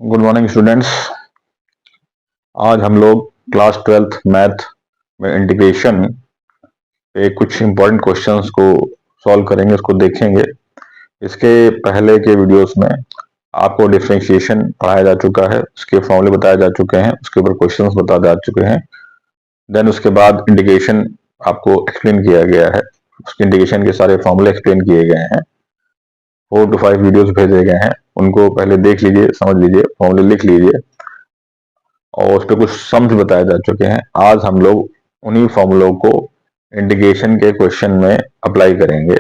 Good morning students. आज हम लोग क्लास 12th मैथ में इंटीग्रेशन पे कुछ इंपॉर्टेंट क्वेश्चंस को सॉल्व करेंगे, उसको देखेंगे। इसके पहले के वीडियोस में आपको डिफरेंशिएशन पढ़ाया जा चुका है, उसके फॉर्मूले बताए जा चुके हैं, उसके ऊपर क्वेश्चंस बताए जा चुके हैं। देन उसके बाद इंटीग्रेशन आपको एक्सप्लेन किया गया है, उसके इंटीग्रेशन के सारे फॉर्मूले एक्सप्लेन किए गए हैं। 4 to 5 वीडियोस भेजे गए हैं, उनको पहले देख लीजिए, समझ लीजिए, फॉर्मूले लिख लीजिए और उस पर कुछ सम्स बताए जा चुके हैं। आज हम लोग उन्हीं फॉर्मूलों को इंटीग्रेशन के क्वेश्चन में अप्लाई करेंगे।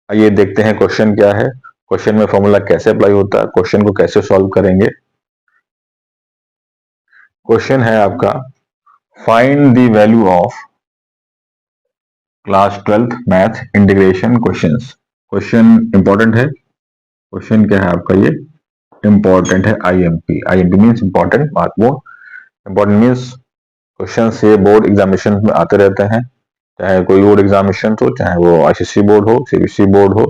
आइए देखते हैं क्वेश्चन क्या है, क्वेश्चन में फॉर्मूला कैसे अप्लाई होता है, क्वेश्चन को कैसे सॉल्व करेंगे। क्वेश्चन है आपका, find the value of class 12th math integration questions. Question important है। क्वेश्चन क्या है आपका, ये इंपॉर्टेंट है। आईएमपी, आईएमपी मीन्स इंपॉर्टेंट, महत्वपूर्ण। इंपॉर्टेंट मीन्स क्वेश्चन ये बोर्ड एग्जामिनेशन में आते रहते हैं, चाहे कोई बोर्ड एग्जामिनेशन हो, चाहे वो आईसीएसई बोर्ड हो, सीबीएसई बोर्ड हो,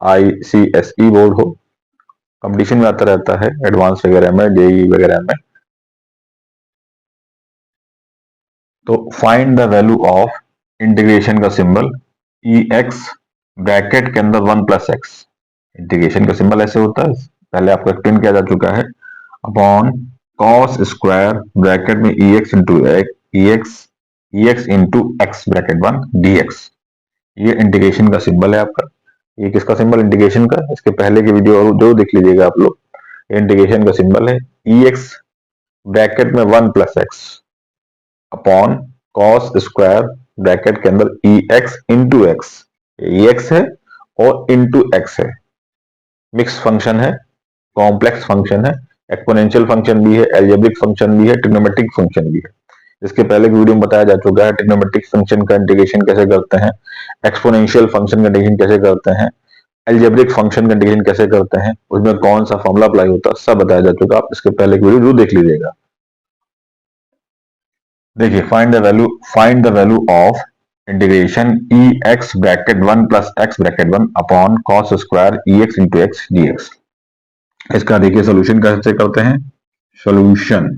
आईसीएसई बोर्ड हो, कंपटीशन में आता रहता है, एडवांस वगैरह में, जेई वगैरह में। तो find the value of integration का सिंबल ई एक्स ब्रैकेट के अंदर 1 + x। इंटीग्रेशन का सिंबल ऐसे होता है, पहले आपको एक्सप्लेन किया जा चुका है, अपॉन कॉस स्क्वायर ब्रैकेट में e x into x bracket 1 dx। ये इंटीग्रेशन का सिंबल है आपका। ये किसका सिंबल, इंटीग्रेशन का? इसके पहले की वीडियो और जो देख लीजिएगा आप लोग। इंटीग्रेशन का सिंबल है ई एक्स ब्रैकेट में 1 + x upon cos square bracket के अंदर e x into x. E x है और इंटू एक्स है, मिक्स फंक्शन है, कॉम्प्लेक्स फंक्शन है, एक्सपोनेंशियल फंक्शन भी है, एल्जेब्रिक फंक्शन भी है, ट्रिग्नोमेट्रिक फंक्शन भी है। इसके पहले की वीडियो में बताया जा चुका है ट्रिग्नोमेट्रिक फंक्शन का इंटीग्रेशन कैसे करते हैं, एक्सपोनेंशियल फंक्शन का इंटीग्रेशन कैसे करते हैं, एल्जेब्रिक फंक्शन का इंटीग्रेशन कैसे करते हैं, उसमें कौन सा फॉर्मूला अप्लाई होता है, सब बताया जा चुका। आप इसके पहले की वीडियो जरूर देख लीजिएगा। देखिए, find the value of integration e x bracket 1 + x bracket 1 upon cos square e x into x dx। इसका देखिए सोल्यूशन कैसे करते हैं। सोल्यूशन,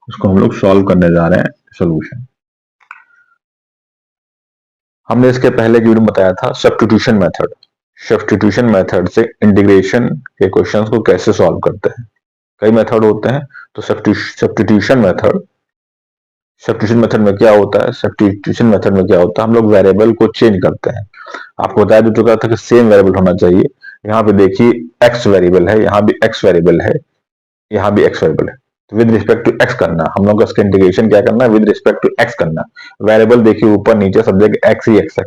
इसको हम लोग सॉल्व करने जा रहे हैं। सोल्यूशन हमने इसके पहले की वीडियो में बताया था सब्स्टिट्यूशन मेथड। सब्स्टिट्यूशन मेथड से इंटीग्रेशन के क्वेश्चंस को कैसे सॉल्व करते हैं। कई मेथड होते हैं, तो सब्स्टिट्यूशन मेथड में क्या होता है, सब्स्टिट्यूशन मेथड में क्या होता है, हम लोग वेरिएबल को चेंज करते हैं। आपको बताया जा चुका था कि सेम वेरिएबल होना चाहिए। यहाँ पे देखिए एक्स वेरिएबल है, यहाँ भी एक्स वेरिएबल है, यहाँ भी एक्स वेरिएबल है, तो विद रिस्पेक्ट टू एक्स करना। हम लोग का इसका इंटीग्रेशन क्या करना है, विद रिस्पेक्ट टू एक्स करना। वेरिएबल देखिए ऊपर नीचे सब जगह एक्स ही एक्स है,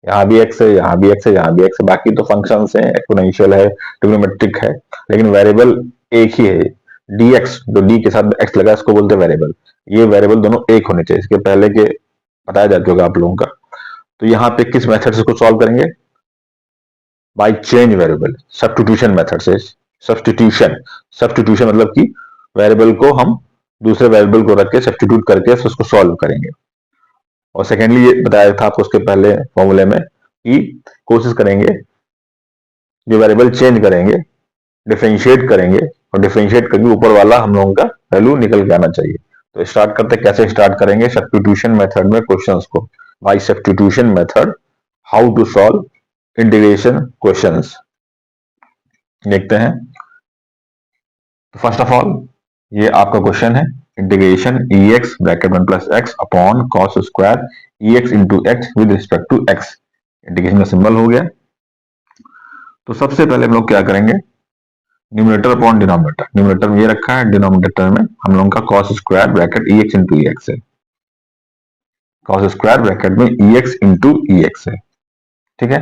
यहाँ भी एक्स है, यहाँ भी एक्स है, यहाँ भी एक्स है। बाकी तो फंक्शंस हैं, एक्सपोनेंशियल है, ट्रिग्नोमेट्रिक है, लेकिन वेरिएबल एक ही है। dx, जो d के साथ x लगा इसको बोलते हैं वेरिएबल। ये वेरिएबल दोनों एक होने चाहिए, इसके पहले के बताया जा चुका आप लोगों का। तो यहाँ पे किस मेथड से इसको सॉल्व करेंगे, by change variable, substitution method से। सब्स्टिट्यूशन मतलब कि वेरिएबल को हम दूसरे वेरिएबल को रख के सब्स्टिट्यूट करके उसको सॉल्व करेंगे। और सेकेंडली ये बताया था आपको उसके पहले फॉर्मूले में कि कोशिश करेंगे जो वेरिएबल चेंज करेंगे, डिफरेंशिएट करेंगे, और डिफरेंशिएट करके ऊपर वाला हम लोगों का वैल्यू निकल के आना चाहिए। तो स्टार्ट करते, कैसे स्टार्ट करेंगे सब्स्टिट्यूशन मेथड में क्वेश्चंस को। By substitution method how to solve integration questions, देखते हैं। तो फर्स्ट ऑफ ऑल ये आपका क्वेश्चन है, integration e x bracket 1 + x upon cos square e x into x with respect to x. Integration का symbol हो गया। तो सबसे पहले हम लोग क्या करेंगे, न्यूमरेटर अपॉन डिनोमिनेटर। न्यूमरेटर में ये रखा है, डिनोमिनेटर में हम लोगों का cos square bracket e x into e x है। कॉस स्क्वायर ब्रैकेट में e x into e x है, ठीक है।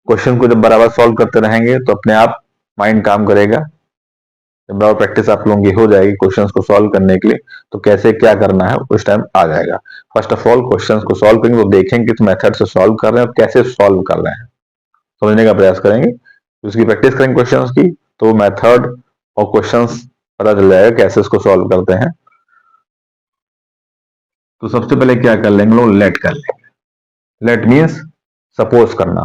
क्वेश्चन को जब बराबर सॉल्व करते रहेंगे तो अपने आप माइंड काम करेगा। जब बराबर प्रैक्टिस आप लोगों की हो जाएगी क्वेश्चंस को सॉल्व करने के लिए, तो कैसे क्या करना है उस टाइम आ जाएगा। फर्स्ट ऑफ ऑल क्वेश्चंस को सॉल्व करेंगे तो देखेंगे किस मेथड से सॉल्व कर रहे हैं और कैसे सॉल्व कर रहे हैं, समझने का प्रयास करेंगे। उसकी प्रैक्टिस करेंगे क्वेश्चंस की, तो मेथड और क्वेश्चंस पता चल जाएगा कैसे इसको सॉल्व करते हैं। तो सबसे पहले क्या कर लेंगे लोग, लेट कर लेंगे। लेट मीन्स सपोज करना।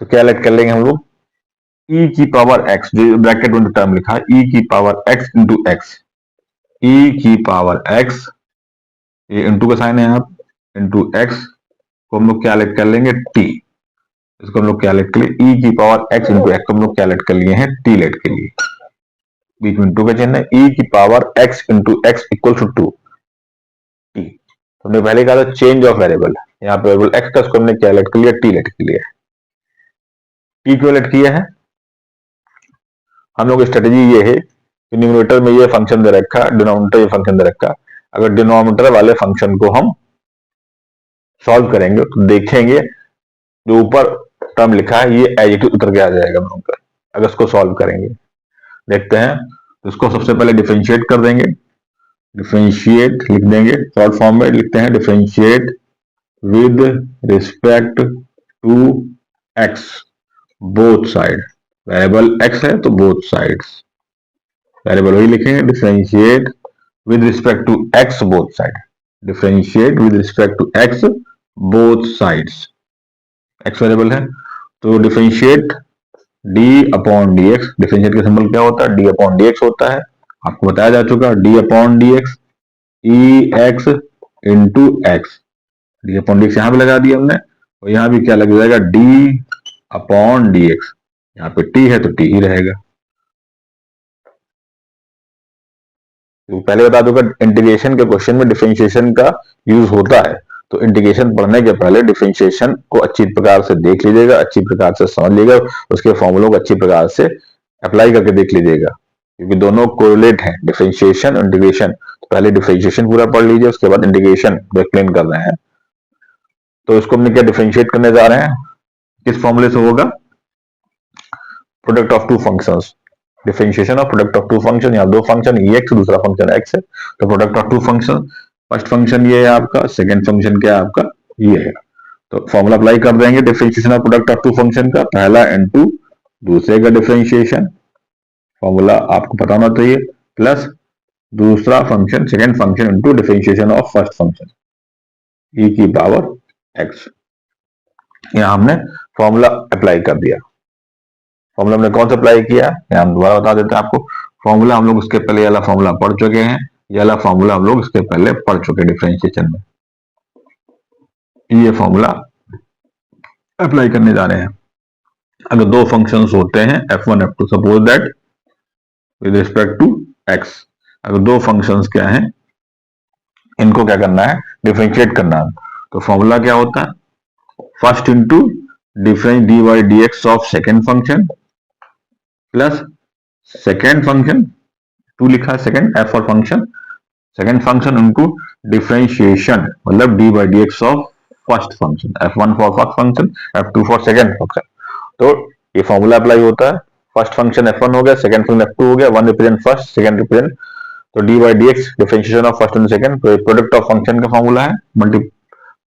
तो क्या लेट कर लेंगे हम लोग, ई की पावर एक्स, जो ब्रैकेट में टर्म लिखा है ई की power x into x, E की पावर एक्स, ये इंटू का साइन है यहाँ इंटू एक्स को हम लोग क्या लेट कर लेंगे टी, इसको हम लोग क्या लेट कर लिए ई की पावर एक्स इंटू एक्स को हम लोग क्या लेट कर लिए हैं टी लेट के लिए, बीच में टू का चिन्ह है, ई की power x into x equal to two t. हमने पहले कहा था चेंज ऑफ वेरिएबल, यहाँ पे वेरिएबल एक्स का उसको हमने क्या लेट कर लिया टी लेट कर लिया, टी क्यों लेट किया है, हम लोग स्ट्रेटेजी ये है कि न्यूमरेटर में ये फंक्शन दे रखा, डिनोमिनेटर ये फंक्शन दे रखा, अगर डिनोमिनेटर वाले फंक्शन को हम सॉल्व करेंगे तो देखेंगे जो ऊपर टर्म लिखा है ये एज इट इज उतर के आ जाएगा हम लोग, अगर इसको सॉल्व करेंगे देखते हैं, तो इसको सबसे पहले डिफरेंशिएट कर देंगे, डिफरेंशिएट लिख देंगे शॉर्ट फॉर्म में लिखते हैं differentiate with respect to x both side, variable x है तो बोथ साइड्स, वेरिएबल वही लिखेंगे differentiate with respect to x both side, differentiate with respect to x both sides, x variable है तो differentiate d upon D x, differentiate का symbol क्या होता है डी अपॉन डी एक्स होता है, आपको बताया जा चुका d upon D x e x into x, d upon D x यहाँ पे लगा दिया हमने और यहाँ भी क्या लग जाएगा डी अपॉन डी एक्स, यहाँ पे टी है तो टी ही रहेगा। तो पहले बता दूंगा इंटीग्रेशन के क्वेश्चन में डिफरेंशिएशन का यूज होता है, तो इंटीग्रेशन पढ़ने के पहले डिफरेंशिएशन को अच्छी प्रकार से देख लीजिएगा, अच्छी प्रकार से समझ लीजिएगा, उसके फॉर्मूलों को अच्छी प्रकार से अप्लाई करके देख लीजिएगा, क्योंकि दोनों कोरिलेट हैं डिफरेंशिएशन और इंटीग्रेशन, तो पहले डिफरेंशिएशन पूरा पढ़ लीजिए उसके बाद इंटीग्रेशन एक्सप्लेन कर रहे हैं। तो इसको हमने क्या डिफरेंशिएट करने जा रहे हैं, किस फॉर्मूले से होगा, product of two functions, differentiation of product of two function, यहाँ दो फंक्शन ई एक्स दूसरा फंक्शन एक्स है, तो product of two function, first function ये है आपका, सेकंड फंक्शन क्या है आपका ये है, तो फॉर्मूला अप्लाई कर देंगे differentiation of product of two function का, पहला इनटू दूसरे का डिफरेंशिएशन, फॉर्मूला आपको पता होना चाहिए, प्लस दूसरा function second function into differentiation of first function e की पावर एक्स, यहां हमने फॉर्मूला अप्लाई कर दिया। फॉर्मूला हमने कौन सा अप्लाई किया है हम दोबारा बता देते हैं आपको, फॉर्मूला हम लोग उसके पहले वाला फॉर्मूला पढ़ चुके हैं, ये वाला फॉर्मूला हम लोग इसके पहले पढ़ चुके हैं डिफरेंशिएशन में, ये फॉर्मूला अप्लाई करने जा रहे हैं। अगर दो फंक्शंस होते हैं f1 f2, suppose that with respect to x, अगर दो फंक्शंस क्या हैं इनको क्या करना है डिफरेंशिएट करना है, तो फॉर्मूला क्या होता है first into difference d by d x of second function plus second function, two लिखा है second f for function, second function into differentiation मतलब d by d x of first function, f1 for first function f2 for second function, तो ये formula apply होता है, first function f1 हो गया, second function f2 हो गया, one represent first second represent, तो d by d x differentiation of first and second, तो प्रोडक्ट ऑफ फंक्शन का फॉर्मूला है,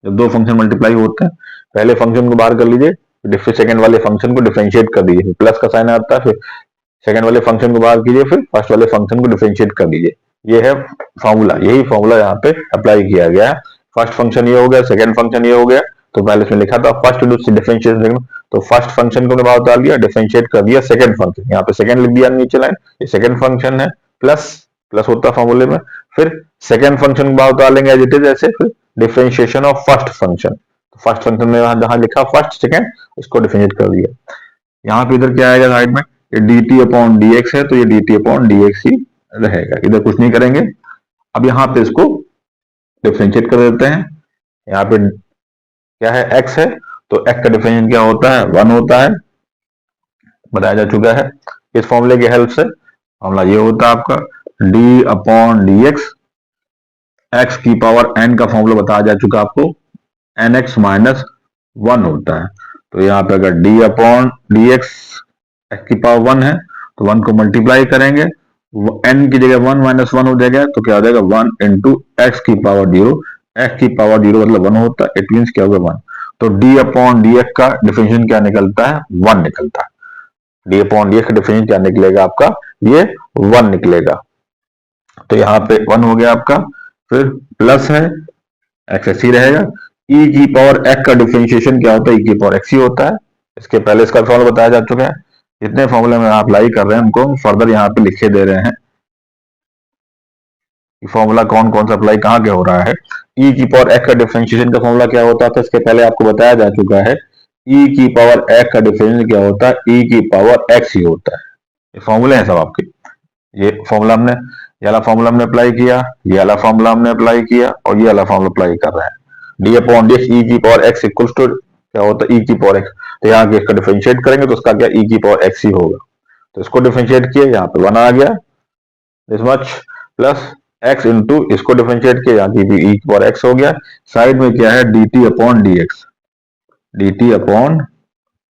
जब दो फंक्शन मल्टीप्लाई होते हैं पहले फंक्शन को बाहर कर लीजिए, फिर सेकंड वाले फंक्शन को डिफरेंशिएट कर दीजिए, प्लस का साइन आता है, फिर सेकंड वाले फंक्शन को बाहर कीजिए, फिर फर्स्ट वाले फंक्शन को डिफरेंशिएट कर दीजिए, ये है फॉर्मूला, यही फॉर्मूला यहाँ पे अप्लाई किया गया है। फर्स्ट फंक्शन ये हो गया, सेकंड फंक्शन ये हो गया, तो पहले इसमें लिखा था फर्स्ट इंटू डिफरेंशिएशन, तो फर्स्ट फंक्शन को बाहर उतार दिया, डिफरेंशिएट कर दिया सेकंड फंक्शन, यहाँ पे सेकंड लिख दिया नीचे लाइन, ये सेकंड फंक्शन है, प्लस प्लस होता है फॉर्मूले में, फिर सेकंड फंक्शन को बाहर उतार लेंगे एज इट इज ऐसे, फिर डिफरेंशिएशन ऑफ फर्स्ट फंक्शन, तो फर्स्ट फंक्शन में जहां लिखा फर्स्ट सेकंड इसको डिफरेंशिएट कर दिया, यहाँ पे इधर क्या आएगा साइड में ये dt अपॉन डी एक्स है, तो ये dt अपॉन डी एक्स ही रहेगा, इधर कुछ नहीं करेंगे। अब यहाँ पे इसको डिफरेंशिएट कर देते हैं, यहाँ पे क्या है x है, तो x का डिफरेंशिएट क्या होता है 1 होता है, बताया जा चुका है इस फॉर्मूले की हेल्प से, फॉर्मूला ये होता है आपका d upon D x, x की पावर n का फॉर्मूला बताया जा चुका आपको nx माइनस 1 होता है, तो यहाँ पे अगर d अपॉन डी एक्स की पावर 1 है तो 1 को मल्टीप्लाई करेंगे, n की जगह 1 माइनस 1 हो जाएगा, तो क्या हो जाएगा 1 इंटू एक्स की पावर 0, एक्स की पावर 0 मतलब 1 होता है, इट मीन क्या होगा 1, तो d अपॉन डी एक्स का डिफरेंशिएशन क्या निकलता है 1 निकलता है, d अपॉन डी एक्स का डिफरेंशिएशन क्या निकलेगा आपका ये 1 निकलेगा, तो यहाँ पे 1 हो गया आपका, फिर प्लस है एक्स ऐसे ही रहेगा, e की पावर x का डिफरेंशिएशन क्या होता है e की पावर x ही होता है, इसके पहले इसका फॉर्मूला बताया जा चुका है, जितने फॉर्मूले में अप्लाई कर रहे हैं उनको फर्दर यहाँ पे लिखे दे रहे हैं कि फॉर्मूला कौन कौन सा अप्लाई कहाँ के हो रहा है। ई की पावर एक्स का डिफरेंशिएशन का फॉर्मूला क्या होता था, इसके पहले आपको बताया जा चुका है। ई की पावर एक्स का डिफरेंशिएशन क्या होता है, ई की पावर एक्स ही होता है। ये फॉर्मूले हैं सब आपके। ये फॉर्मूला हमने, ये वाला फॉर्मूला हमने अप्लाई किया, ये वाला फॉर्मूला हमने अप्लाई किया और ये वाला फॉर्मूला अप्लाई कर रहे हैं। D upon D x E की पावर एक्स इक्वल्स टू क्या होता है, ई की पावर एक्स। तो यहाँ इसका डिफरेंशिएट करेंगे तो उसका क्या, ई की पावर एक्स ही होगा। तो इसको डिफरेंशिएट किया, यहाँ पे 1 आ गया, this much plus x into इसको डिफरेंशिएट किया, यहाँ की भी ई की पावर एक्स हो गया। साइड में क्या है, D T upon D x, D T upon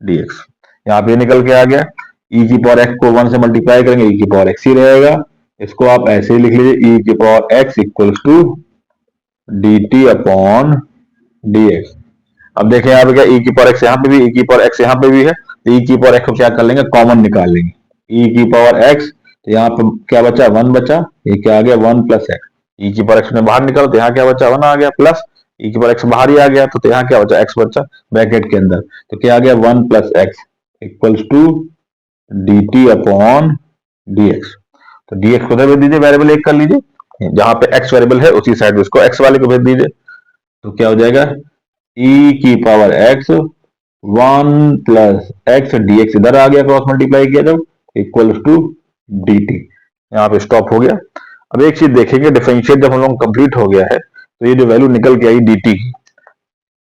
D x. यहाँ पे निकल के आ गया, ई की पावर एक्स को 1 से मल्टीप्लाई करेंगे, ई की पावर एक्स ही रहेगा। इसको आप ऐसे ही लिख लीजिए, ई की power x equals to D T upon D x. अब देखें यहाँ पे क्या, ई की पावर एक्स यहाँ पे भी, ई की पावर एक्स यहाँ पे भी है, तो ई की पावर एक्स को क्या कर लेंगे, कॉमन निकाल लेंगे। ई की पावर एक्स, तो यहाँ पे क्या बचा, 1 बचा, ये क्या आ गया 1 प्लस एक्स। ई की पावर एक्स में बाहर निकालो तो यहाँ क्या बचा, 1 आ गया, प्लस ई की पावर एक्स बाहर ही आ गया तो यहाँ क्या बचा, एक्स बचा ब्रैकेट के अंदर। तो क्या आ गया 1 plus x equals to D T upon D x. तो डी एक्स को उधर भेज दीजिए, वेरिएबल एक कर लीजिए, जहां पे एक्स वेरिएबल है उसी साइड उसको एक्स वाले को भेज दीजिए। तो क्या हो जाएगा, ई की power x 1 plus x d x इधर आ गया, क्रॉस मल्टीप्लाई किया जब, इक्वल्स टू डी टी। यहाँ पे स्टॉप हो गया। अब एक चीज देखेंगे, डिफरेंशिएट जब हम लोग कंप्लीट हो गया है तो ये जो वैल्यू निकल के आई डी टी की,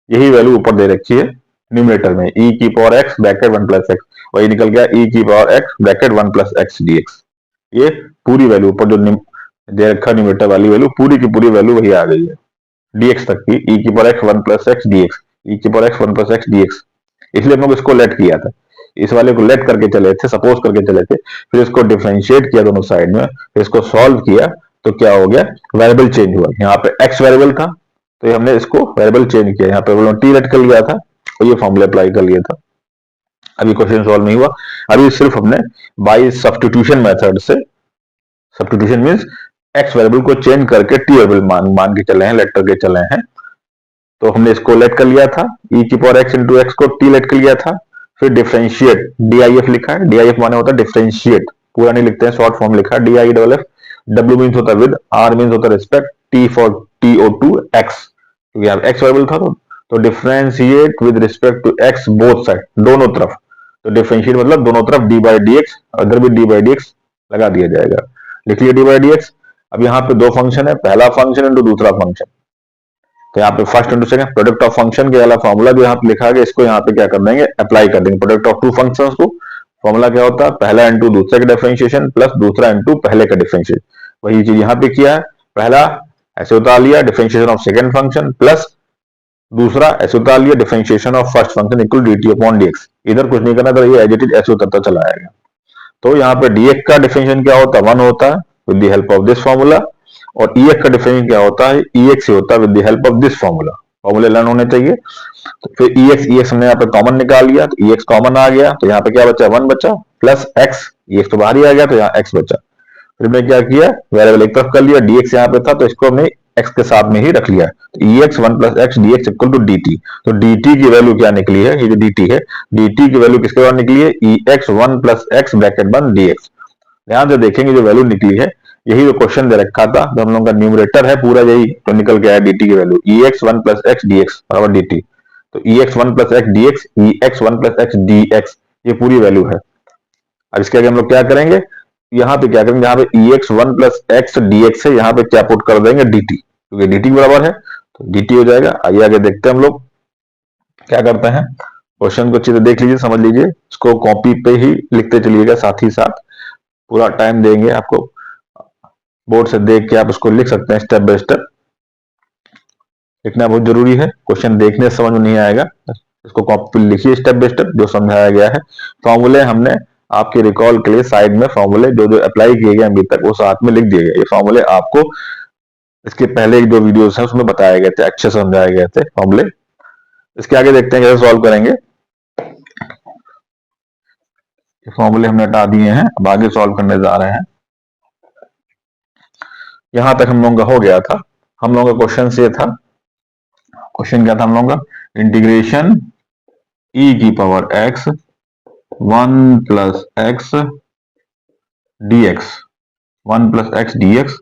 यही वैल्यू ऊपर दे रखी है न्यूमरेटर में, ई की power x bracket 1 plus x, वही निकल गया ई की power x bracket 1 plus x d x. ये पूरी वैल्यू ऊपर जो दे रखा न्यूमरेटर वाली वैल्यू, पूरी की पूरी वैल्यू वही आ गई है डीएक्स तक की, ई की power x 1 plus x d x, e की power x 1 plus x d x. इसलिए हम लोग इसको लेट किया था, इस वाले को लेट करके चले थे, सपोज करके चले थे, फिर इसको डिफरेंशिएट किया दोनों साइड में, फिर इसको सॉल्व किया तो क्या हो गया, वेरिएबल चेंज हुआ। यहाँ पे एक्स वेरिएबल था तो हमने इसको वेरिएबल चेंज किया, यहाँ पे टी लेट कर लिया था और ये फॉर्मूला अप्लाई कर लिया था। अभी क्वेश्चन सॉल्व नहीं हुआ, अभी सिर्फ हमने बाई सब्स्टिट्यूशन मेथड से, सब्स्टिट्यूशन मींस एक्स वेरिएबल को चेंज करके टी वेरिएबल मान के चले हैं, लेट करके चले हैं। तो हमने इसको लेट कर लिया था, ई की पावर एक्स इंटू एक्स को टी लेट कर लिया था, फिर डिफरेंशिएट डीआईएफ लिखा है, डीआईएफ माने होता है डिफरेंशिएट, पूरा नहीं लिखते हैं, शॉर्ट फॉर्म लिखा है DI double F, W means होता है विद, आर मीन्स होता है respect, T for TO2 x, क्योंकि यहाँ एक्स वेरिएबल था तो differentiate with respect to x both side, दोनों तरफ। तो डिफरेंशिएट मतलब दोनों तरफ डी बाई डी एक्स, अदर भी डी बाई डी एक्स लगा दिया जाएगा, लिख लिया डी बाई डी एक्स। अब यहाँ पे दो फंक्शन है, पहला फंक्शन इंटू दूसरा फंक्शन, तो यहाँ पे first into second product of function के वाला फॉर्मूला जो यहाँ पे लिखा है, इसको यहाँ पे क्या कर देंगे, अप्लाई कर देंगे प्रोडक्ट ऑफ टू फंक्शंस को। फॉर्मूला क्या होता है, पहला इंटू दूसरे का डिफरेंशिएशन प्लस दूसरा इंटू पहले का डिफरेंशिएशन, वही चीज यहाँ पे किया है। पहला ऐसे उतार लिया differentiation of second function, plus दूसरा ऐसे उतार लिया differentiation of first function equal dt upon dx। इधर कुछ नहीं करना, तो ये एज इट इज ऐसे उतरता चला आएगा। तो यहाँ पे dx का डिफरेंशिएशन क्या होता है, 1 होता है with the help of this formula, और ex का डिफरेंशिएशन क्या होता है, ex ही होता है with the help of this formula. फॉर्मूले लर्न होने चाहिए। तो फिर ex हमने यहाँ पे कॉमन निकाल लिया, तो ex कॉमन आ गया, तो यहाँ पे क्या बचा, 1 बचा, प्लस x, ex तो बाहर ही आ गया तो यहाँ x बचा। फिर हमने क्या किया, वेरिएबल एक तरफ कर लिया, dx यहाँ पे था तो इसको हमने x के साथ में ही रख लिया, तो ex 1 plus x d x equal to D t. तो dt की वैल्यू क्या निकली है, ये जो dt है, dt की वैल्यू किसके बाद निकली है, ex 1 plus x bracket 1 dx। ध्यान से देखेंगे जो वैल्यू निकली है, यही जो क्वेश्चन दे रखा था, जो हम लोगों का न्यूमरेटर है पूरा यही तो निकल के आया, dt की value ex 1 plus x dx बराबर dt। तो ex 1 plus x dx, ex 1 plus x dx, ये पूरी वैल्यू है। अब इसके आगे हम लोग क्या करेंगे, यहाँ पे क्या करेंगे, यहाँ पे ex 1 प्लस एक्स dx है, यहाँ पे क्या पुट कर देंगे dt, क्योंकि dt बराबर है तो dt हो जाएगा। आइए आगे देखते हैं हम लोग क्या करते हैं। क्वेश्चन को अच्छे से देख लीजिए, समझ लीजिए, इसको कॉपी पे ही लिखते चलिएगा, साथ ही साथ पूरा टाइम देंगे आपको, बोर्ड से देख के आप उसको लिख सकते हैं, स्टेप बाय स्टेप लिखना बहुत जरूरी है, क्वेश्चन देखने से समझ में नहीं आएगा, इसको कॉपी लिखिए स्टेप बाय स्टेप जो समझाया गया है। फॉर्मूले हमने आपके रिकॉल के लिए साइड में फॉर्मूले जो जो अप्लाई किए गए अभी तक वो साथ में लिख दिए गए। ये फॉर्मूले आपको इसके पहले जो वीडियोस हैं उसमें बताए गए थे, अच्छे से समझाए गए थे फॉर्मूले। इसके आगे देखते हैं कैसे सॉल्व करेंगे। फॉर्मूले हमने हटा दिए हैं, अब आगे सॉल्व करने जा रहे हैं। यहां तक हम लोगों का हो गया था। हम लोगों का क्वेश्चन से था, क्वेश्चन क्या था हम लोगों का, इंटीग्रेशन ई की power x 1 plus x d x, 1 plus x d x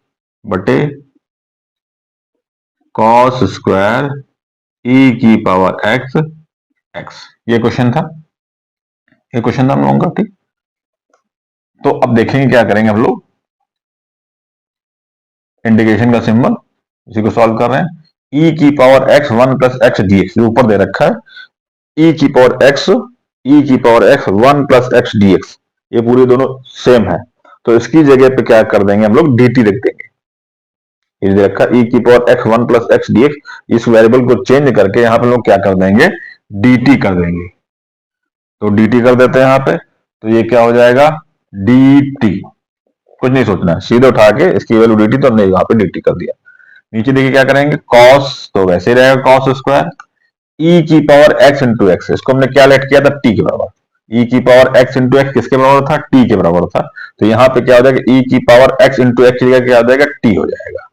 बटे कॉस स्क्वायर ई की पावर एक्स एक्स। ये क्वेश्चन था, ये क्वेश्चन था हम लोगों का, ठीक। तो अब देखेंगे क्या करेंगे हम लोग, इंटीग्रेशन का सिंबल, इसी को सॉल्व कर रहे हैं। ई की power x 1 plus x d x, जो ऊपर दे रखा है, ई की पावर एक्स, ई की power x 1 plus x d x, ये पूरे दोनों सेम है। तो इसकी जगह पे क्या कर देंगे हम लोग, dt लिख देंगे। ये दे रखा ई की power x 1 plus x d x, इस वेरिएबल को चेंज करके यहाँ पे हम लोग क्या कर देंगे, dt कर देंगे। तो dt कर देते हैं यहाँ पे, तो ये क्या हो जाएगा, dt। कुछ नहीं सोचना है, सीधे उठा के इसकी वैल्यू dt, तो हमने यहाँ पे dt कर दिया। नीचे देखिए क्या करेंगे, cos, तो वैसे ही रहेगा cos स्क्वायर e की पावर x इंटू एक्स, इसको हमने क्या लेट किया था, t के बराबर। e की पावर x इंटू एक्स किसके बराबर था, t के बराबर था। तो यहाँ पे क्या हो जाएगा, e की पावर x इंटू एक्स की जगह क्या हो जाएगा, t हो जाएगा,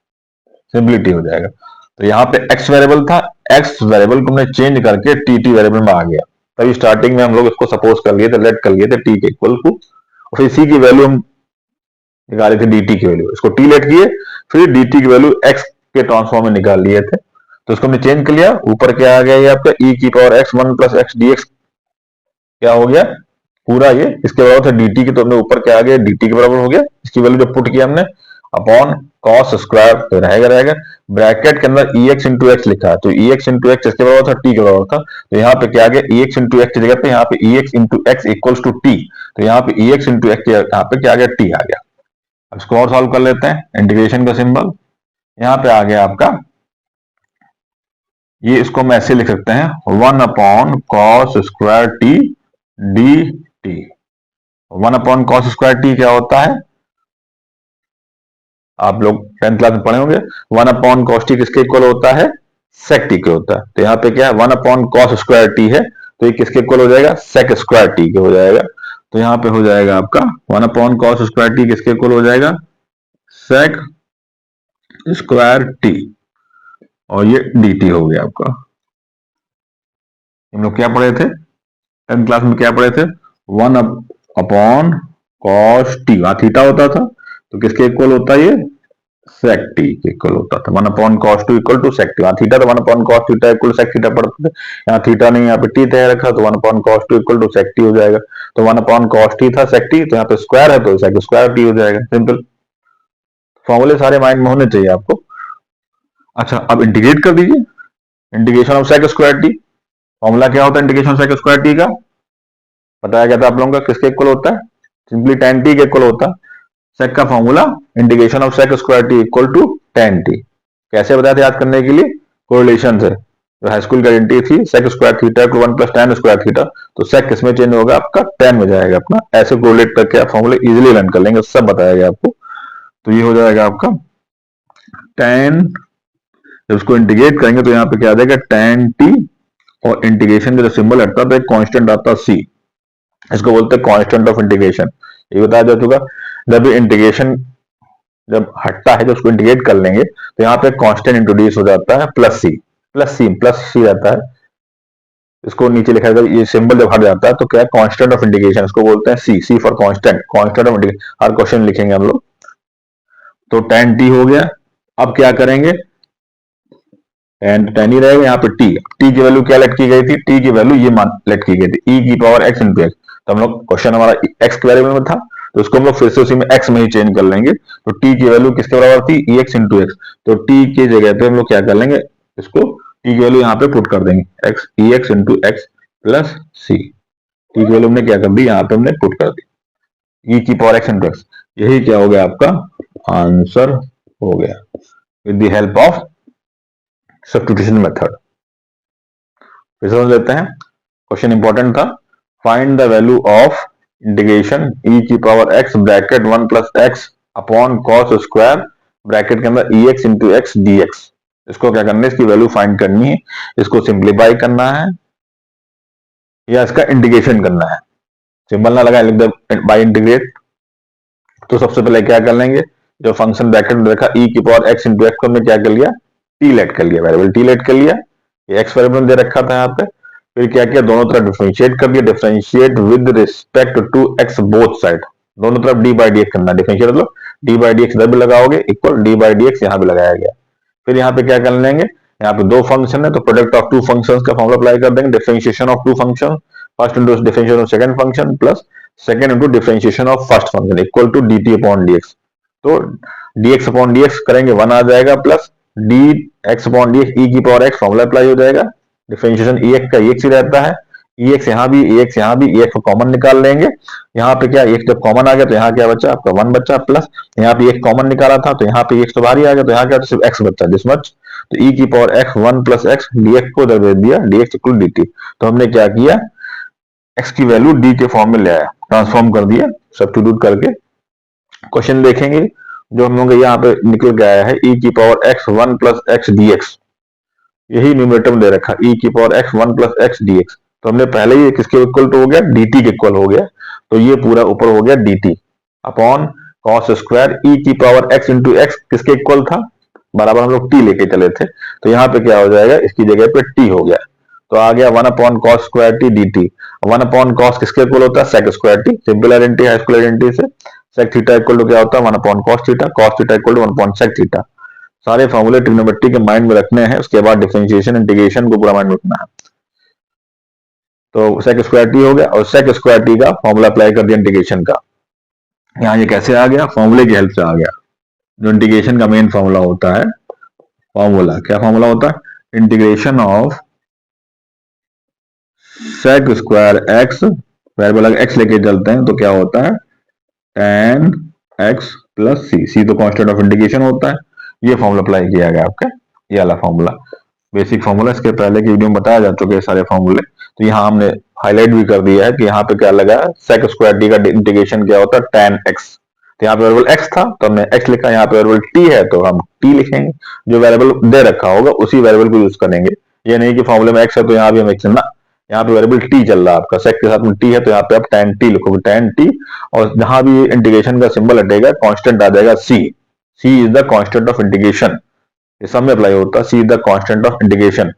सिंपलिटी हो जाएगा। तो यहाँ पे x वेरिएबल था, x वेरिएबल को हमने चेंज करके टी वेरिएबल में आ गया। तभी स्टार्टिंग में हम लोग इसको सपोज कर लिए थे, लेट कर लिए थे t के इक्वल टू, और फिर इसी की वैल्यू हम निकाले थे dt की वैल्यू, इसको t लेट किए, फिर dt की वैल्यू x के ट्रांसफॉर्म में निकाल लिए थे। तो इसको हमने चेंज कर लिया, ऊपर क्या आ गया, ये आपका e की power x 1 plus x d x क्या हो गया, पूरा ये इसके बराबर था dt की, तो हमने ऊपर क्या आ गया, dt के बराबर हो गया। इसकी वैल्यू जब पुट किया हमने, अपॉन कॉस स्क्वायर, तो रहेगा रहेगा, ब्रैकेट के अंदर एक्स इंटू एक्स लिखा है, तो एक्स इंटू एक्स इसके बराबर था, टी के बराबर था। तो यहाँ पे क्या आ गया, एक्स इंटू एक्स की जगह पे यहाँ पे x into x equals to t, तो यहाँ पे एक्स इंटू एक्स यहाँ पे क्या आ गया, टी आ गया। अब इसको और सॉल्व कर लेते हैं, इंटीग्रेशन का सिंबल यहाँ पे आ गया आपका, ये इसको हम ऐसे लिख सकते हैं, 1 upon cos square T D T. 1 upon cos square T क्या होता है, आप लोग 10th क्लास में पढ़े होंगे, 1 अपॉन कॉस टी किसके इक्वल होता है, सेक टी के होता है। तो यहाँ पे क्या है, 1 अपॉन कॉस स्क्वायर टी है, तो ये किसके इक्वल हो जाएगा, सेक स्क्वायर टी के हो जाएगा। तो यहाँ पे हो जाएगा आपका 1 अपॉन कॉस स्क्वायर टी किसके इक्वल हो जाएगा, सेक स्क्वायर टी, और ये डी टी हो गया आपका। हम लोग क्या पढ़े थे 10th क्लास में, क्या पढ़े थे, 1 अपॉन कॉस टी, वहां थीटा होता था, तो किसके इक्वल होता है, ये सेक टी के इक्वल होता था। 1 upon cos two equal to sec t, वहां थीटा, तो 1 upon cos theta equal sec theta पढ़ते थे। यहाँ थीटा नहीं, यहाँ पे टी तय रखा, तो 1 upon cos two equal to sec t हो जाएगा। तो 1 अपॉन कॉस टी था सेक टी, तो यहाँ पे स्क्वायर है, तो सेक स्क्वायर टी हो जाएगा। सिंपल फॉर्मूले सारे माइंड में होने चाहिए आपको। अच्छा, अब इंटीग्रेट कर दीजिए, integration of sec square t, formula क्या होता है इंटीग्रेशन सेक स्क्वायर टी का, बताया गया था आप लोगों का, किसके इक्वल होता है, सिंपली tan टी के इक्वल होता है। सेक का formula integration of sec square t equal to tan t. कैसे बताया था याद करने के लिए, कोरिलेशन से, जो हाई स्कूल की आइडेंटिटी थी, sec square theta equal 1 plus tan square theta, तो सेक किसमें चेंज होगा, आपका tan में जाएगा अपना। ऐसे कोरिलेट करके आप फॉर्मूले इजीली लर्न कर लेंगे, सब बताया गया आपको। तो ये हो जाएगा आपका tan, जब उसको इंटीग्रेट करेंगे तो यहाँ पे क्या आ जाएगा, tan टी, और इंटीग्रेशन का जो सिंबल हटता है तो एक कांस्टेंट आता है c, इसको बोलते हैं कांस्टेंट ऑफ इंटीग्रेशन। ये बताया जा चुका, जब इंटीग्रेशन जब हटता है, जब उसको इंटीग्रेट कर लेंगे तो यहाँ पे कांस्टेंट इंट्रोड्यूस हो जाता है, प्लस सी, प्लस सी रहता है। इसको नीचे लिखा जाता है, ये सिंबल जब हट जाता है तो क्या है, कांस्टेंट ऑफ इंटीग्रेशन, इसको बोलते हैं c, c for constant, constant of integration. हर क्वेश्चन लिखेंगे हम लोग। तो tan टी हो गया। अब क्या करेंगे, tan ही रहेगा, यहाँ पे टी की वैल्यू क्या लेट की गई थी, टी की वैल्यू ये मान लेट की गई थी, ई की पावर एक्स इंटू एक्स। तो हम लोग क्वेश्चन हमारा एक्स के वेरिएबल में था, तो उसको हम लोग फिर से उसी में एक्स में ही चेंज कर लेंगे। तो टी की वैल्यू किसके बराबर थी, ई एक्स इंटू एक्स। तो टी की जगह पे हम लोग क्या कर लेंगे, इसको टी की वैल्यू यहाँ पे पुट कर देंगे, x e x into x plus सी। टी की वैल्यू हमने क्या कर दी, यहाँ पे हमने पुट कर दी, ई की पावर एक्स इंटू एक्स। यही क्या हो गया, आपका आंसर हो गया, with the help of substitution method. फिर समझ लेते हैं, क्वेश्चन इंपॉर्टेंट था, find the value of integration e की power x bracket 1 plus x upon cos square bracket के अंदर e x into x d x. इसको क्या करना है, इसकी वैल्यू फाइंड करनी है, इसको सिंप्लीफाई करना है या इसका इंटीग्रेशन करना है। सिंबल ना लगा, लिख दे बाय इंटीग्रेट। तो सबसे पहले क्या कर लेंगे, जो फंक्शन ब्रैकेट में रखा ई की पावर एक्स इंटू एक्स को हमने क्या कर लिया, टी लेट कर लिया, वेरिएबल टी लेट कर लिया। ये एक्स वेरिएबल दे रखा था यहाँ पे, फिर क्या किया, दोनों तरफ डिफरेंशिएट कर दिया, differentiate with respect to x both side, दोनों तरफ डी बाई डी एक्स करना, डिफरेंशिएट मतलब डी बाई डी एक्स इधर भी लगाओगे equal d by d x यहाँ भी लगाया गया। फिर यहाँ पे क्या कर लेंगे, यहाँ पे दो फंक्शन है तो प्रोडक्ट ऑफ टू फंक्शंस का फॉर्मूला अप्लाई कर देंगे, differentiation of two function, first into differentiation of second function plus second into differentiation of first function equal to D T upon D x. तो D X upon D X करेंगे 1 आ जाएगा plus D X upon D x E की power x formula apply हो जाएगा, differentiation ई x का ई x ही रहता है, ई एक्स यहाँ भी ई एक्स यहाँ भी, ई एक्स को कॉमन निकाल लेंगे, यहाँ पे क्या एक्स जब कॉमन आ गया तो यहाँ क्या बचा आपका 1 बचा प्लस यहाँ पे एक्स कॉमन निकाला था तो यहाँ पे एक्स तो बाहर ही आ गया तो यहाँ क्या तो सिर्फ एक्स बचा दिस मच, तो ई की power x 1 plus x d x को दे दिया D x equal D t. तो हमने क्या किया, एक्स की वैल्यू डी के फॉर्म में ले आया, ट्रांसफॉर्म कर दिया सब्स्टिट्यूट करके। क्वेश्चन देखेंगे जो हम लोग यहाँ पे निकल के आया है ई की power x 1 plus x d x, यही न्यूमरेटर में दे रखा ई की power x 1 plus x d x, तो हमने पहले ही किसके इक्वल टू हो गया dt के इक्वल हो गया, तो ये पूरा ऊपर हो गया dt अपॉन कॉस स्क्वायर ई की पावर x इंटू एक्स किसके इक्वल था, बराबर हम लोग t लेके चले थे, तो यहाँ पे क्या हो जाएगा इसकी जगह पे t हो गया, तो आ गया 1 upon cos square t dt। 1 upon cos किसके इक्वल होता है sec square t, simple identity high school identity से, सेक थीटा इक्वल टू क्या होता है 1 upon cos theta equal to 1 upon sec theta. सारे फॉर्मूले ट्रिग्नोमेट्री के माइंड में रखने हैं, उसके बाद डिफरेंशिएशन इंटीग्रेशन को पूरा माइंड में रखना है। तो सेक स्क्वायर टी हो गया और सेक स्क्वायर टी का फॉर्मूला अप्लाई कर दिया इंटीग्रेशन का, यहाँ ये कैसे आ गया फॉर्मूले की हेल्प से आ गया, जो इंटीग्रेशन का मेन फॉर्मूला होता है, फॉर्मूला क्या फॉर्मूला होता है integration of sec square x, variable x लेके चलते हैं तो क्या होता है tan x प्लस सी तो कांस्टेंट ऑफ इंटीग्रेशन होता है, ये फॉर्मूला अप्लाई किया गया आपका, ये वाला फॉर्मूला बेसिक फॉर्मूला, इसके पहले की वीडियो में बताया जा चुके हैं सारे फॉर्मूले, तो यहाँ हमने हाईलाइट भी कर दिया है कि यहाँ पे क्या लगा सेक स्क्वायर टी का इंटीग्रेशन क्या होता है tan x, तो यहाँ पे वेरिएबल x था तो हमने x लिखा, यहाँ पे वेरिएबल t है तो हम t लिखेंगे, जो वेरिएबल दे रखा होगा उसी वेरिएबल को यूज करेंगे, ये नहीं कि फॉर्मूले में x है तो यहाँ भी हम x ना, यहाँ पे वेरिएबल t चल रहा है आपका, सेक के साथ में t है तो यहाँ पे आप tan t लिखोगे tan t, और जहां भी इंटीग्रेशन का सिंबल हटेगा कांस्टेंट आ जाएगा c, c is the constant of integration, ये सब में अप्लाई होता है, c is the constant of integration.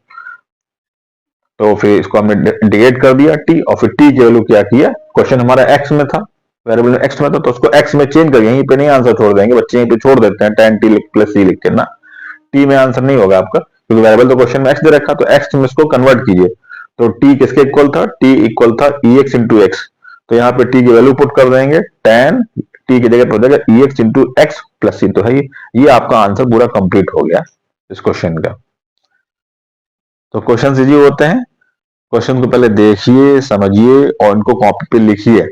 तो फिर इसको हमने इंटीग्रेट कर दिया t और फिर t की वैल्यू क्या किया, क्वेश्चन हमारा x में था, वेरिएबल में x में था तो उसको x में चेंज कर, यहीं पे नहीं आंसर छोड़ देंगे बच्चे, यहीं पे छोड़ देते हैं tan t प्लस c लिख के ना, t में आंसर नहीं होगा आपका क्योंकि वेरिएबल तो क्वेश्चन में x दे रखा, तो x में इसको कन्वर्ट कीजिए, तो t किसके इक्वल था, t इक्वल था ex इंटू एक्स, तो यहाँ पे t की वैल्यू पुट कर देंगे, tan t की जगह पर हो जाएगा ex इंटू एक्स प्लस सी, तो है ये आपका आंसर पूरा कंप्लीट हो गया इस क्वेश्चन का। तो क्वेश्चन इजी होते हैं, क्वेश्चन को पहले देखिए समझिए और इनको कॉपी पे लिखिए,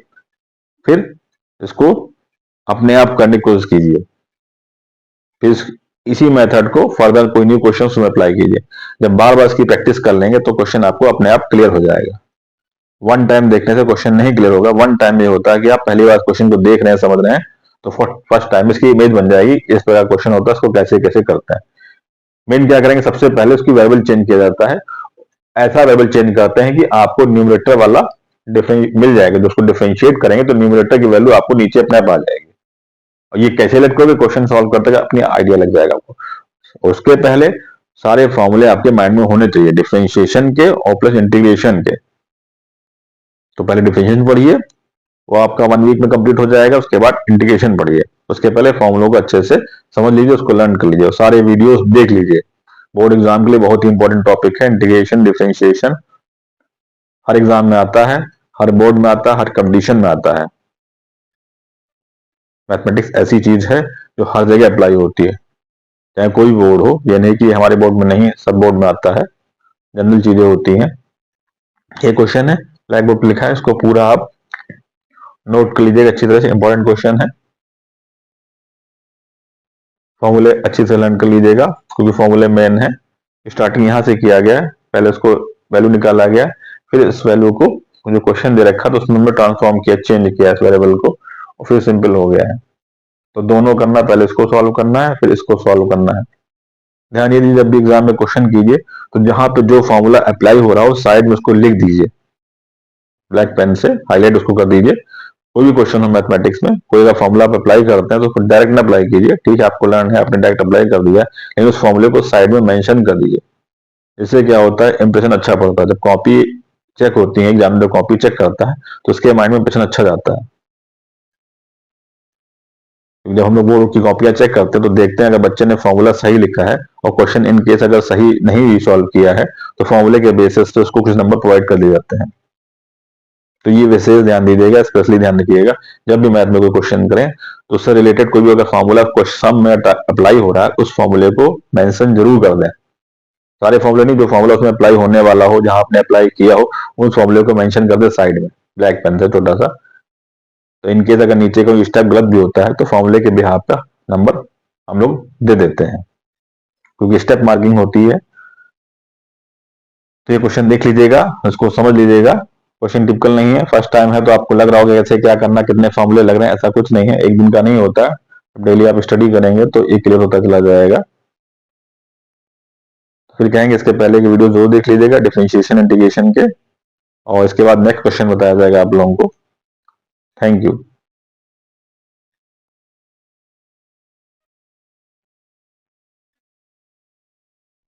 फिर इसको अपने आप करने की कोशिश कीजिए, फिर इसी मेथड को फर्दर कोई न्यू क्वेश्चन में अप्लाई कीजिए, जब बार बार इसकी प्रैक्टिस कर लेंगे तो क्वेश्चन आपको अपने आप क्लियर हो जाएगा। वन टाइम देखने से क्वेश्चन नहीं क्लियर होगा, वन टाइम ये होता है कि आप पहली बार क्वेश्चन को देख रहे हैं समझ रहे हैं तो फर्स्ट टाइम इसकी इमेज बन जाएगी, इस तरह क्वेश्चन होता है, इसको कैसे कैसे करते हैं। मेन क्या करेंगे, सबसे पहले उसकी वेरिएबल चेंज किया जाता है, ऐसा वेरिएबल चेंज करते हैं कि आपको न्यूमरेटर वाला मिल जाएगा, जो उसको डिफरेंशिएट करेंगे तो न्यूमरेटर की वैल्यू आपको नीचे अपने आप आ जाएगी, और ये कैसे लगोगे क्वेश्चन सॉल्व करते अपनी आइडिया लग जाएगा आपको। उसके पहले सारे फॉर्मूले आपके माइंड में होने चाहिए डिफरेंशिएशन के और प्लस इंटीग्रेशन के, तो पहले डिफरेंशिएशन पढ़िए वो आपका 1 वीक में कंप्लीट हो जाएगा, उसके बाद इंटीग्रेशन पढ़िए, उसके पहले फॉर्मूलों को अच्छे से समझ लीजिए, उसको लर्न कर लीजिए और सारे वीडियोस देख लीजिए, बोर्ड एग्जाम के लिए बहुत ही इंपॉर्टेंट टॉपिक है इंटीग्रेशन डिफरेंशिएशन, हर एग्जाम में आता है, हर बोर्ड में आता है, हर कंडीशन में आता है। मैथमेटिक्स ऐसी चीज है जो हर जगह अप्लाई होती है, चाहे कोई बोर्ड हो, ये नहीं कि हमारे बोर्ड में नहीं, सब बोर्ड में आता है, जनरल चीजें होती हैं। ये क्वेश्चन है ब्लैक बोर्ड पर लिखा है, इसको पूरा आप नोट कर लीजिएगा अच्छी तरह से, इंपॉर्टेंट क्वेश्चन है, फॉर्मूले अच्छी से लर्न कर लीजिएगा क्योंकि फॉर्मूले मेन है, स्टार्टिंग यहाँ से किया गया है, पहले उसको वैल्यू निकाला गया, फिर इस वैल्यू को जो क्वेश्चन दे रखा तो उसमें हमने ट्रांसफॉर्म किया, चेंज किया इस वेरिएबल को और फिर सिंपल हो गया है। तो दोनों करना, पहले इसको सॉल्व करना है फिर इसको सॉल्व करना है। ध्यान ये दीजिए जब भी एग्जाम में क्वेश्चन कीजिए तो जहां पे जो फॉर्मूला अप्लाई हो रहा हो साइड में उसको लिख दीजिए, ब्लैक पेन से हाईलाइट उसको कर दीजिए। कोई भी क्वेश्चन हो मैथमेटिक्स में, कोई अगर फॉर्मूला आप अप्लाई करते हैं तो उसको डायरेक्ट ना अप्लाई कीजिए, ठीक है आपको लर्न है आपने डायरेक्ट अप्लाई कर दिया, लेकिन उस फॉर्मूले को साइड में मेंशन कर दीजिए, इससे क्या होता है इंप्रेशन अच्छा पड़ता है, जब कॉपी चेक होती है, एग्जामिनर कॉपी चेक करता है तो उसके माइंड में प्रश्न अच्छा जाता है। जब हम लोग वो की कॉपियां चेक करते हैं तो देखते हैं अगर बच्चे ने फॉर्मूला सही लिखा है और क्वेश्चन इन केस अगर सही नहीं सॉल्व किया है तो फॉर्मूले के बेसिस पे उसको कुछ नंबर प्रोवाइड कर दिए जाते हैं। तो ये विशेष ध्यान दीजिएगा, स्पेशली ध्यान रखिएगा जब भी मैथ में कोई क्वेश्चन करें तो उससे रिलेटेड कोई भी अगर फॉर्मूला सम में अप्लाई हो रहा है उस फॉर्मूले को मेंशन जरूर कर दें। सारे फॉर्मूले नहीं, जो फॉर्मूला उसमें अप्लाई होने वाला हो, जहां आपने अप्लाई किया हो उस फॉर्मूले को मेंशन कर दे साइड में ब्लैक पेन से छोटा सा। तो इनकेस अगर नीचे कोई स्टेप गलत भी होता है तो फॉर्मूले के बिहाफ का नंबर हम लोग दे देते हैं, क्योंकि स्टेप मार्किंग होती है। तो ये क्वेश्चन देख लीजिएगा, उसको समझ लीजिएगा। क्वेश्चन टिपिकल नहीं है, फर्स्ट टाइम है तो आपको लग रहा होगा ऐसे क्या करना, कितने फॉर्मूले लग रहे हैं, ऐसा कुछ नहीं है, एक दिन का नहीं होता। डेली आप स्टडी करेंगे तो ये क्लियर होता चला जाएगा। फिर कहेंगे इसके पहले की वीडियो जरूर देख लीजिएगा डिफरेंशिएशन इंटीग्रेशन के, और इसके बाद नेक्स्ट क्वेश्चन बताया जाएगा आप लोगों को। Thank you.